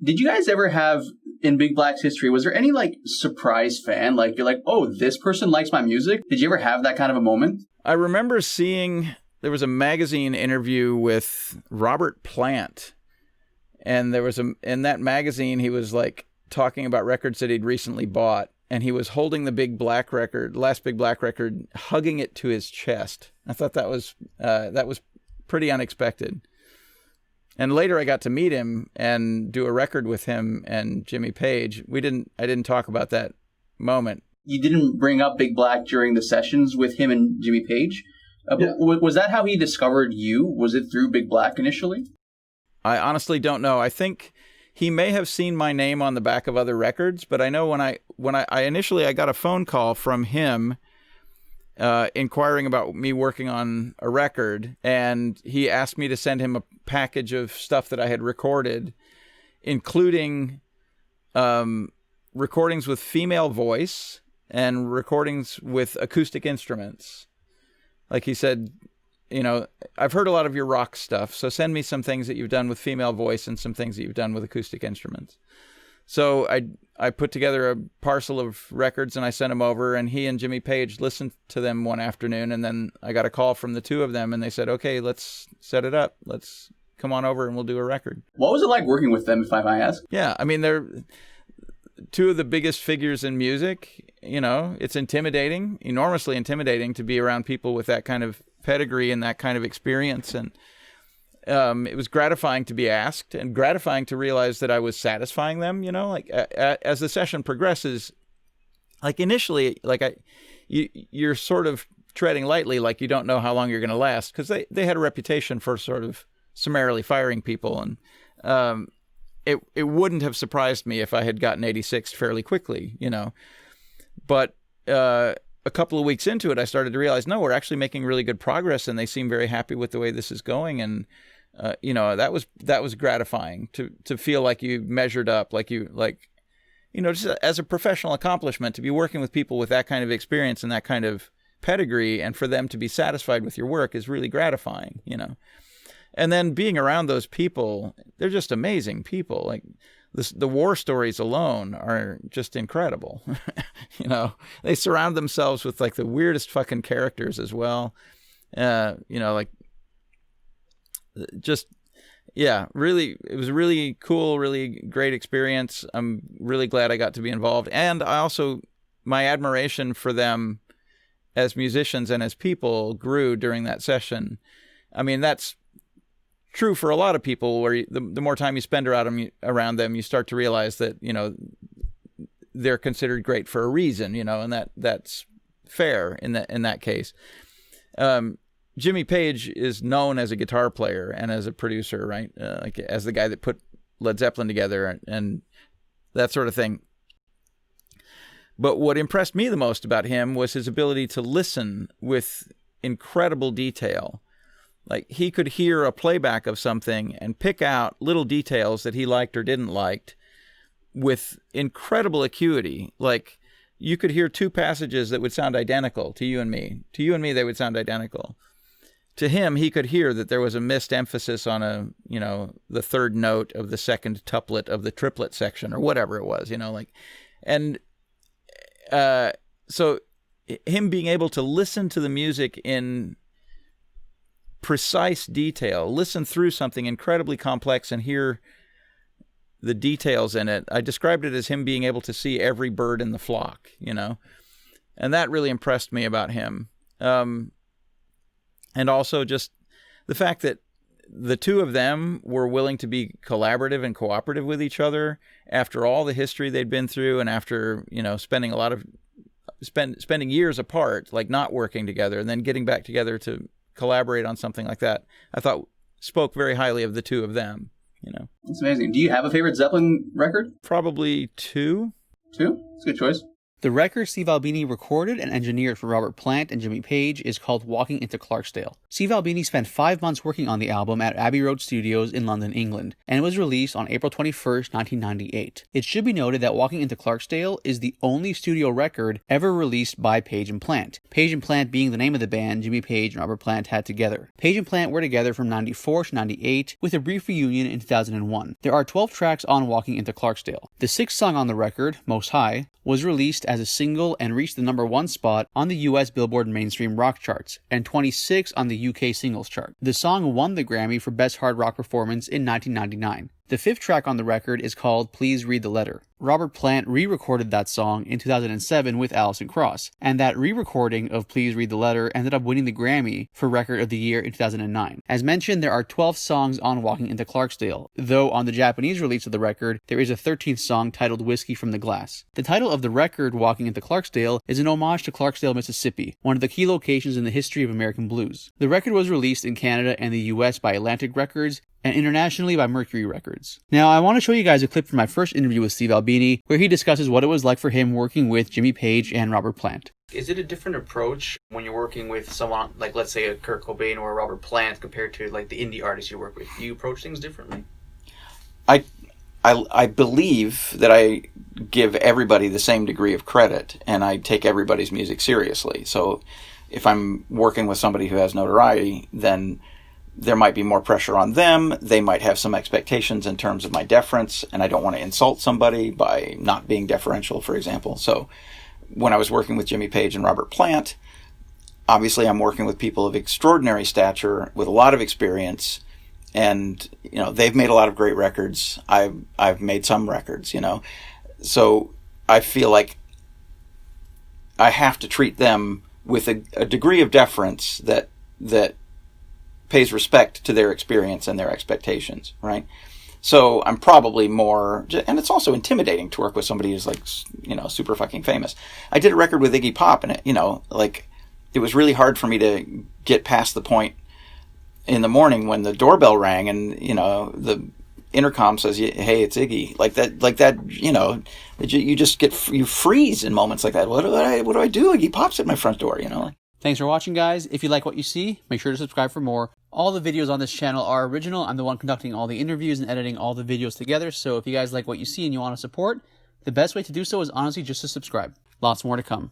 Did you guys ever have, in Big Black's history, was there any like surprise fan? Like you're like, oh, this person likes my music? Did you ever have that kind of a moment? I remember seeing, there was a magazine interview with Robert Plant. And there was in that magazine, he was like talking about records that he'd recently bought. And he was holding the Big Black record, last Big Black record, hugging it to his chest. I thought that was pretty unexpected. And later I got to meet him and do a record with him and Jimmy Page. I didn't talk about that moment. You didn't bring up Big Black during the sessions with him and Jimmy Page? Yeah. Was that how he discovered you? Was it through Big Black initially? I honestly don't know. I think he may have seen my name on the back of other records, but I know when I initially got a phone call from him inquiring about me working on a record, and he asked me to send him a package of stuff that I had recorded, including recordings with female voice and recordings with acoustic instruments. Like he said, you know, I've heard a lot of your rock stuff, so send me some things that you've done with female voice and some things that you've done with acoustic instruments. So I put together a parcel of records and I sent them over, and he and Jimmy Page listened to them one afternoon, and then I got a call from the two of them, and they said, okay, let's set it up. Let's come on over and we'll do a record. What was it like working with them, if I might ask? Yeah, I mean, they're two of the biggest figures in music. You know, it's intimidating, enormously intimidating to be around people with that kind of pedigree and that kind of experience. And it was gratifying to be asked and gratifying to realize that I was satisfying them, you know, like as the session progresses, like initially, like you're sort of treading lightly, like you don't know how long you're going to last, because they had a reputation for sort of summarily firing people. And it wouldn't have surprised me if I had gotten 86 fairly quickly, you know, but a couple of weeks into it, I started to realize, no, we're actually making really good progress, and they seem very happy with the way this is going. And, you know, that was gratifying to feel like you measured up, you know, just as a professional accomplishment, to be working with people with that kind of experience and that kind of pedigree, and for them to be satisfied with your work is really gratifying, you know. And then being around those people, they're just amazing people. Like the war stories alone are just incredible. You know, they surround themselves with like the weirdest fucking characters as well. You know, like just, yeah, really, it was a really cool, really great experience. I'm really glad I got to be involved. And I also, my admiration for them as musicians and as people grew during that session. I mean, that's true for a lot of people, where the more time you spend around them, you start to realize that, you know, they're considered great for a reason, you know, and that's fair in that case. Jimmy Page is known as a guitar player and as a producer, right? Like as the guy that put Led Zeppelin together and that sort of thing. But what impressed me the most about him was his ability to listen with incredible detail. Like he could hear a playback of something and pick out little details that he liked or didn't like with incredible acuity. Like you could hear two passages that would sound identical to you and me. To you and me, they would sound identical. To him, he could hear that there was a missed emphasis on the third note of the second tuplet of the triplet section or whatever it was, you know, like, and so him being able to listen to the music in precise detail, listen through something incredibly complex and hear the details in it. I described it as him being able to see every bird in the flock, you know, and that really impressed me about him. And also just the fact that the two of them were willing to be collaborative and cooperative with each other after all the history they'd been through, and after, you know, spending years apart, like not working together, and then getting back together to collaborate on something like that, I thought spoke very highly of the two of them, you know. That's amazing. Do you have a favorite Zeppelin record? Probably two. Two? That's a good choice. The record Steve Albini recorded and engineered for Robert Plant and Jimmy Page is called Walking into Clarksdale. Steve Albini spent 5 months working on the album at Abbey Road Studios in London, England, and it was released on April 21st, 1998. It should be noted that Walking into Clarksdale is the only studio record ever released by Page and Plant. Page and Plant being the name of the band Jimmy Page and Robert Plant had together. Page and Plant were together from 94 to 98 with a brief reunion in 2001. There are 12 tracks on Walking into Clarksdale. The sixth song on the record, Most High, was released as a single and reached the number 1 spot on the US Billboard mainstream rock charts and 26 on the UK singles chart. The song won the Grammy for Best Hard Rock Performance in 1999. The fifth track on the record is called Please Read the Letter. Robert Plant re-recorded that song in 2007 with Alison Krauss, and that re-recording of Please Read the Letter ended up winning the Grammy for Record of the Year in 2009. As mentioned, there are 12 songs on Walking into Clarksdale, though on the Japanese release of the record, there is a 13th song titled Whiskey from the Glass. The title of the record, Walking into Clarksdale, is an homage to Clarksdale, Mississippi, one of the key locations in the history of American blues. The record was released in Canada and the US by Atlantic Records, and internationally by Mercury Records. Now, I want to show you guys a clip from my first interview with Steve Albini, where he discusses what it was like for him working with Jimmy Page and Robert Plant. Is it a different approach when you're working with someone like, let's say, a Kurt Cobain or a Robert Plant compared to like the indie artists you work with? Do you approach things differently? I believe that I give everybody the same degree of credit, and I take everybody's music seriously. So if I'm working with somebody who has notoriety, then there might be more pressure on them. They might have some expectations in terms of my deference, and I don't want to insult somebody by not being deferential, for example. So when I was working with Jimmy Page and Robert Plant, obviously I'm working with people of extraordinary stature with a lot of experience, and they've made a lot of great records. I've made some records, so I feel like I have to treat them with a degree of deference that pays respect to their experience and their expectations, right? So I'm probably more, and it's also intimidating to work with somebody who's like, super fucking famous. I did a record with Iggy Pop, and it was really hard for me to get past the point in the morning when the doorbell rang and, the intercom says, hey, it's Iggy. Like that, you just you freeze in moments like that. What do I do? Iggy Pop's at my front door, Thanks for watching, guys. If you like what you see, make sure to subscribe for more. All the videos on this channel are original. I'm the one conducting all the interviews and editing all the videos together. So if you guys like what you see and you want to support, the best way to do so is honestly just to subscribe. Lots more to come.